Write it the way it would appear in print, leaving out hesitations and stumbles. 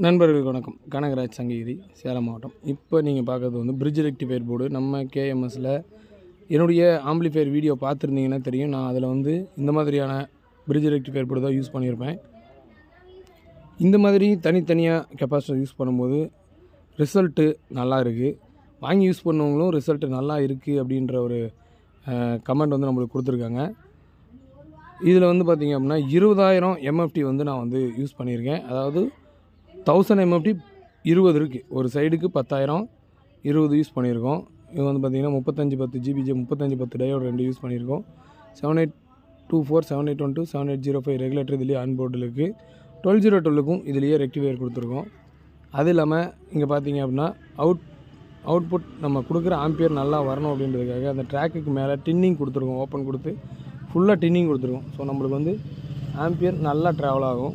நண்பர்களுக்கு வணக்கம். கனகராஜ் சங்ககிரி, சேலம் மாவட்டம். இப்போ நீங்கள் பார்க்குறது வந்து பிரிட்ஜ் ரெக்டிஃபையர் போர்டு. நம்ம கேஎம்எஸில் என்னுடைய ஆம்பிளிஃபையர் வீடியோ பார்த்துருந்தீங்கன்னா தெரியும். நான் அதில் வந்து இந்த மாதிரியான பிரிட்ஜ் ரெக்டிஃபையர் போர்டு தான் யூஸ் பண்ணியிருப்பேன். இந்த மாதிரி தனித்தனியாக கெப்பாசிட்டர் யூஸ் பண்ணும்போது ரிசல்ட்டு நல்லா இருக்குது. வாங்கி யூஸ் பண்ணவங்களும் ரிசல்ட்டு நல்லா இருக்குது அப்படின்ற ஒரு கமெண்ட் வந்து நம்மளுக்கு கொடுத்துருக்காங்க. இதில் வந்து பார்த்திங்க அப்படின்னா 20,000 எம்எஃப்டி வந்து நான் வந்து யூஸ் பண்ணியிருக்கேன். அதாவது 1000 எம்எஃப்டி 20 இருக்குது. ஒரு சைடுக்கு 10,000 20 யூஸ் பண்ணியிருக்கோம். இது வந்து பார்த்திங்கன்னா 3510 ஜிபிஜே 3510 டயோடு 2 யூஸ் பண்ணியிருக்கோம். 7824 7812 7805 ரெகுலேட்டர் இதுலேயே ஆன்போர்டில் இருக்குது. 1202க்கும் இதுலேயே ரெக்டிஃபையர் கொடுத்துருக்கோம். அது இல்லாமல் இங்கே பார்த்திங்க அப்படின்னா அவுட்புட் நம்ம கொடுக்குற ஆம்பியர் நல்லா வரணும் அப்படின்றதுக்காக அந்த ட்ராக்குக்கு மேலே டின்னிங் கொடுத்துருக்கோம். ஓப்பன் கொடுத்து ஃபுல்லாக டின்னிங் கொடுத்துருக்கோம். ஸோ நம்மளுக்கு வந்து ஆம்பியர் நல்லா ட்ராவல் ஆகும்.